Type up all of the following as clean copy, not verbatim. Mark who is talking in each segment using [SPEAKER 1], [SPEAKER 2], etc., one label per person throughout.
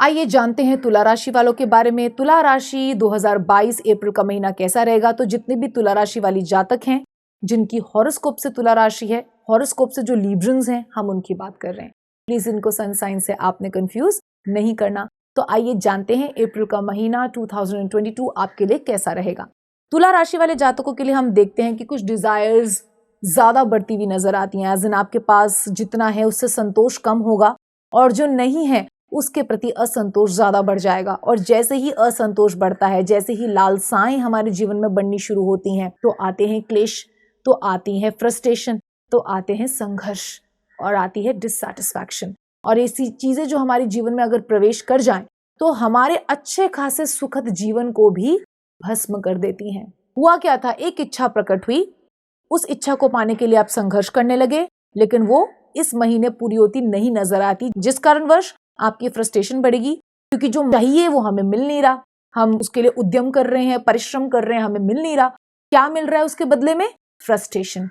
[SPEAKER 1] आइए जानते हैं तुला राशि वालों के बारे में। तुला राशि 2022 अप्रैल का महीना कैसा रहेगा। तो जितने भी तुला राशि वाली जातक हैं जिनकी हॉरोस्कोप से तुला राशि है, हॉरोस्कोप से जो लीब्रन्स हैं, हम उनकी बात कर रहे हैं। प्लीज इनको सन साइन से आपने कंफ्यूज नहीं करना। तो आइए जानते हैं अप्रैल का महीना 2022 आपके लिए कैसा रहेगा। तुला राशि वाले जातकों के लिए हम देखते हैं कि कुछ डिजायर्स ज्यादा बढ़ती हुई नजर आती हैं। एज इन आपके पास जितना है उससे संतोष कम होगा और जो नहीं है उसके प्रति असंतोष ज्यादा बढ़ जाएगा। और जैसे ही असंतोष बढ़ता है, जैसे ही लालसाएं हमारे जीवन में बढ़नी शुरू होती हैं, तो आते हैं क्लेश, तो आती है फ्रस्ट्रेशन, तो आते हैं संघर्ष और आती है डिससैटिस्फैक्शन। और ऐसी चीजें जो हमारे जीवन में अगर प्रवेश कर जाएं तो हमारे अच्छे खासे सुखद जीवन को भी भस्म कर देती हैं। हुआ क्या था, एक इच्छा प्रकट हुई, उस इच्छा को पाने के लिए आप संघर्ष करने लगे, लेकिन वो इस महीने पूरी होती नहीं नजर आती, जिस कारणवश आपकी फ्रस्ट्रेशन बढ़ेगी क्योंकि जो चाहिए वो हमें मिल नहीं रहा। हम उसके लिए उद्यम कर रहे हैं, परिश्रम कर रहे हैं, हमें मिल नहीं रहा। क्या मिल रहा है उसके बदले में? Frustration,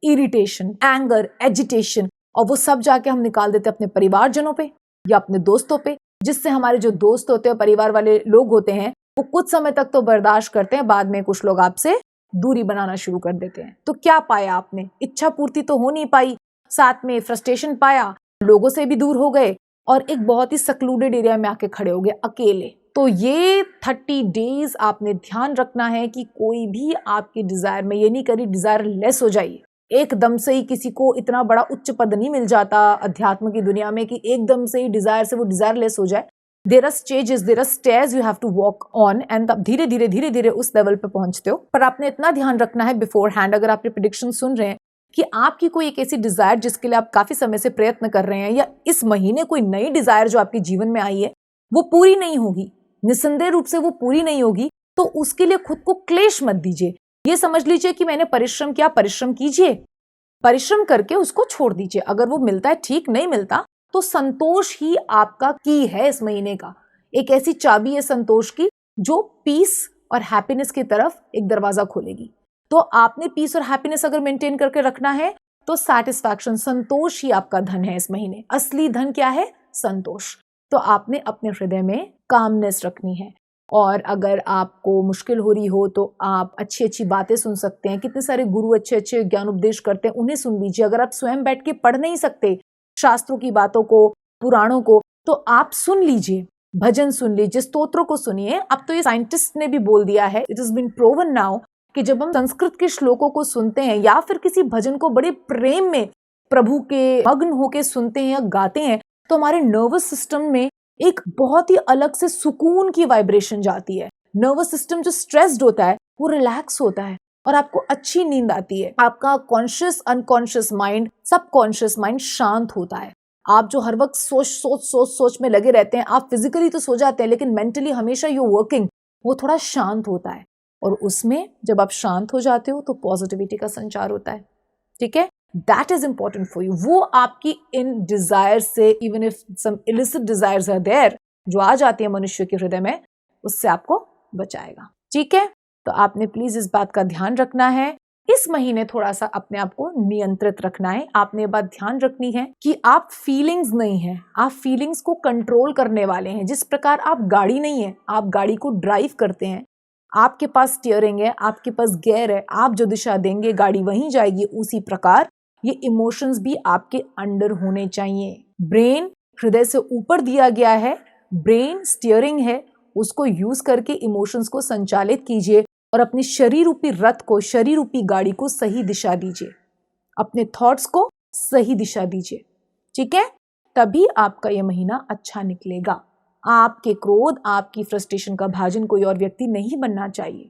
[SPEAKER 1] irritation, anger, agitation. और वो सब जाके हम निकाल देते अपने परिवारजनों पे या अपने दोस्तों पे, जिससे हमारे जो दोस्त होते हैं, परिवार वाले लोग होते हैं, वो कुछ समय तक तो बर्दाश्त करते हैं, बाद में कुछ लोग आपसे दूरी बनाना शुरू कर देते हैं। तो क्या पाया आपने? इच्छा पूर्ति तो हो नहीं पाई, साथ में फ्रस्ट्रेशन पाया, लोगों से भी दूर हो गए और एक बहुत ही सक्लूडेड एरिया में आके खड़े हो गए अकेले। तो ये 30 डेज आपने ध्यान रखना है कि कोई भी आपके डिजायर में ये नहीं करी डिजायर लेस हो जाइए। एकदम से ही किसी को इतना बड़ा उच्च पद नहीं मिल जाता अध्यात्म की दुनिया में कि एकदम से ही डिजायर से वो डिजायर लेस हो जाए। There are stages, there are stairs you have to walk on and तब धीरे धीरे उस लेवल पे पहुंचते हो। पर आपने इतना ध्यान रखना है बिफोर हैंड, अगर आपने प्रेडिक्शन सुन रहे हैं कि आपकी कोई एक ऐसी डिजायर जिसके लिए आप काफी समय से प्रयत्न कर रहे हैं, या इस महीने कोई नई डिजायर जो आपके जीवन में आई है वो पूरी नहीं होगी, निसंदेह रूप से वो पूरी नहीं होगी, तो उसके लिए खुद को क्लेश मत दीजिए। ये समझ लीजिए कि मैंने परिश्रम किया, परिश्रम कीजिए, परिश्रम करके उसको छोड़ दीजिए। अगर वो मिलता है ठीक, नहीं मिलता तो संतोष ही आपका की है इस महीने का। एक ऐसी चाबी है संतोष की जो पीस और हैप्पीनेस की तरफ एक दरवाजा खोलेगी। तो आपने पीस और हैप्पीनेस अगर मेंटेन करके रखना है तो सैटिस्फैक्शन, संतोष ही आपका धन है इस महीने। असली धन क्या है? संतोष। तो आपने अपने हृदय में कामनेस रखनी है। और अगर आपको मुश्किल हो रही हो तो आप अच्छी अच्छी बातें सुन सकते हैं। कितने सारे गुरु अच्छे अच्छे ज्ञान उपदेश करते हैं, उन्हें सुन लीजिए। अगर आप स्वयं बैठ के पढ़ नहीं सकते शास्त्रों की बातों को, पुराणों को, तो आप सुन लीजिए, भजन सुन लीजिए, स्तोत्रों को सुनिए। अब तो ये साइंटिस्ट ने भी बोल दिया है, it is been proven now, कि जब हम संस्कृत के श्लोकों को सुनते हैं या फिर किसी भजन को बड़े प्रेम में प्रभु के मग्न होकर सुनते हैं या गाते हैं, तो हमारे नर्वस सिस्टम में एक बहुत ही अलग से सुकून की वाइब्रेशन जाती है। नर्वस सिस्टम जो स्ट्रेस्ड होता है वो रिलैक्स होता है और आपको अच्छी नींद आती है। आपका conscious, unconscious mind, subconscious mind शांत होता है। आप जो हर वक्त सोच में लगे रहते हैं, आप फिजिकली तो सो जाते हैं लेकिन मेंटली हमेशा यू वर्किंग, वो थोड़ा शांत होता है। और उसमें जब आप शांत हो जाते हो तो पॉजिटिविटी का संचार होता है। ठीक है, that is important for you. वो आपकी इन डिजायर से, even if some illicit desires are there, जो आ जाती है मनुष्य के हृदय में, उससे आपको बचाएगा। ठीक है, तो आपने प्लीज इस बात का ध्यान रखना है। इस महीने थोड़ा सा अपने आप को नियंत्रित रखना है। आपने ये बात ध्यान रखनी है कि आप फीलिंग्स नहीं है, आप फीलिंग्स को कंट्रोल करने वाले हैं। जिस प्रकार आप गाड़ी नहीं है, आप गाड़ी को ड्राइव करते हैं, आपके पास स्टीयरिंग है, आपके पास गियर है, आप जो दिशा देंगे गाड़ी वहीं जाएगी। उसी प्रकार ये इमोशंस भी आपके अंडर होने चाहिए। ब्रेन हृदय से ऊपर दिया गया है, ब्रेन स्टीयरिंग है, उसको यूज करके इमोशंस को संचालित कीजिए और अपने शरीर रूपी रथ को, शरीर रूपी गाड़ी को सही दिशा दीजिए, अपने थॉट्स को सही दिशा दीजिए। ठीक है, तभी आपका यह महीना अच्छा निकलेगा। आपके क्रोध, आपकी फ्रस्ट्रेशन का भाजन कोई और व्यक्ति नहीं बनना चाहिए।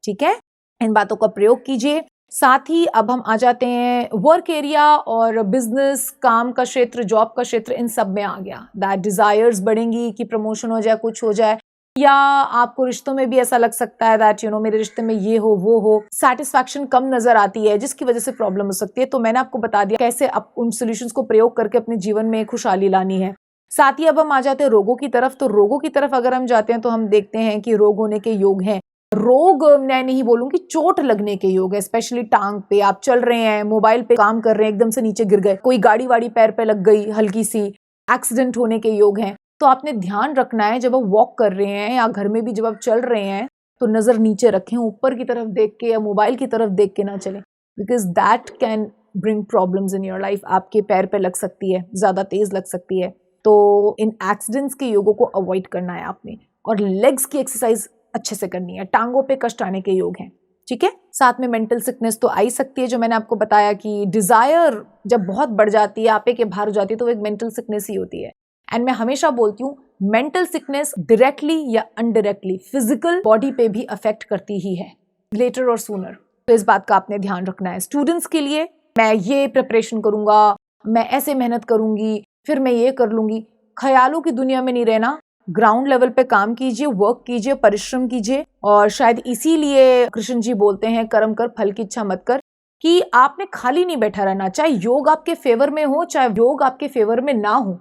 [SPEAKER 1] ठीक है, इन बातों का प्रयोग कीजिए। साथ ही अब हम आ जाते हैं वर्क एरिया और बिजनेस, काम का क्षेत्र, जॉब का क्षेत्र, इन सब में आ गया। दैट डिजायर्स बढ़ेंगी कि प्रमोशन हो जाए, कुछ हो जाए, या आपको रिश्तों में भी ऐसा लग सकता है दैट मेरे रिश्ते में ये हो वो हो। सेटिस्फैक्शन कम नजर आती है जिसकी वजह से प्रॉब्लम हो सकती है। तो मैंने आपको बता दिया कैसे आप उन सॉल्यूशंस को प्रयोग करके अपने जीवन में खुशहाली लानी है। साथ ही अब हम आ जाते हैं रोगों की तरफ। तो रोगों की तरफ अगर हम जाते हैं तो हम देखते हैं कि रोग होने के योग हैं। रोग मैं नहीं बोलूंगी, चोट लगने के योग है, स्पेशली टांग पे। आप चल रहे हैं, मोबाइल पे काम कर रहे हैं, एकदम से नीचे गिर गए, कोई गाड़ी वाड़ी पैर पे लग गई, हल्की सी एक्सीडेंट होने के योग हैं। तो आपने ध्यान रखना है जब आप वॉक कर रहे हैं या घर में भी जब आप चल रहे हैं तो नज़र नीचे रखें, ऊपर की तरफ देख के या मोबाइल की तरफ देख के ना चलें, because that can bring problems in your life. आपके पैर पे लग सकती है, ज़्यादा तेज़ लग सकती है। तो इन एक्सीडेंट्स के योगों को अवॉइड करना है आपने, और लेग्स की एक्सरसाइज अच्छे से करनी है, टांगों पे कष्ट आने के योग हैं, ठीक है। साथ में मेंटल सिकनेस तो आ ही सकती है, जो मैंने आपको बताया कि डिज़ायर जब बहुत बढ़ जाती है, आपे के बाहर हो जाती है, तो वो एक मेंटल सिकनेस ही होती है। एंड मैं हमेशा बोलती हूँ मेंटल सिकनेस डायरेक्टली या अनडायरेक्टली फिजिकल बॉडी पे भी अफेक्ट करती ही है, लेटर और सूनर। तो इस बात का आपने ध्यान रखना है। स्टूडेंट्स के लिए मैं ये प्रिपरेशन करूंगा, मैं ऐसे मेहनत करूंगी, फिर मैं ये कर लूंगी, ख्यालों की दुनिया में नहीं रहना। ग्राउंड लेवल पे काम कीजिए, वर्क कीजिए, परिश्रम कीजिए। और शायद इसीलिए कृष्ण जी बोलते हैं कर्म कर फल की इच्छा मत कर, कि आपने खाली नहीं बैठा रहना। चाहे योग आपके फेवर में हो, चाहे योग आपके फेवर में ना हो,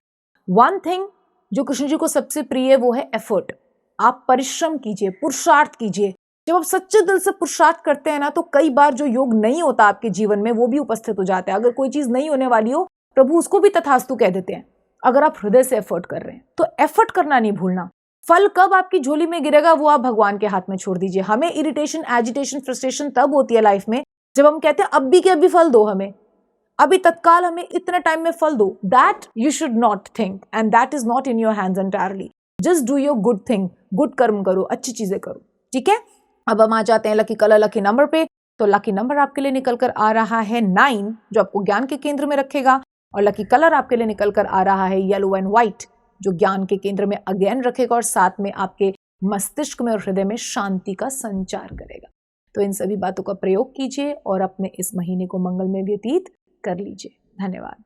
[SPEAKER 1] वन थिंग जो कृष्ण जी को सबसे प्रिय है वो है एफर्ट। आप परिश्रम कीजिए, पुरुषार्थ कीजिए। जब आप सच्चे दिल से पुरुषार्थ करते हैं ना, तो कई बार जो योग नहीं होता आपके जीवन में वो भी उपस्थित हो जाता है। अगर कोई चीज नहीं होने वाली हो, प्रभु उसको भी तथास्तु कह देते हैं, अगर आप हृदय से एफर्ट कर रहे हैं। तो एफर्ट करना नहीं भूलना। फल कब आपकी झोली में गिरेगा वो आप भगवान के हाथ में छोड़ दीजिए। हमें इरिटेशन, एजिटेशन, फ्रस्ट्रेशन तब होती है लाइफ में जब हम कहते हैं अब भी के अभी फल दो, हमें अभी तत्काल, हमें इतने टाइम में फल दो। That you should not think and that is not in your hands entirely. Just do your good thing, good कर्म करो, अच्छी चीजें करो, ठीक है। अब हम आ जाते हैं लकी कलर, लकी नंबर पे। तो लकी नंबर आपके लिए निकल कर आ रहा है 9, जो आपको ज्ञान के केंद्र में रखेगा। और लकी कलर आपके लिए निकल कर आ रहा है येलो एंड व्हाइट, जो ज्ञान के केंद्र में अगेन रखेगा और साथ में आपके मस्तिष्क में और हृदय में शांति का संचार करेगा। तो इन सभी बातों का प्रयोग कीजिए और अपने इस महीने को मंगल में व्यतीत कर लीजिए। धन्यवाद।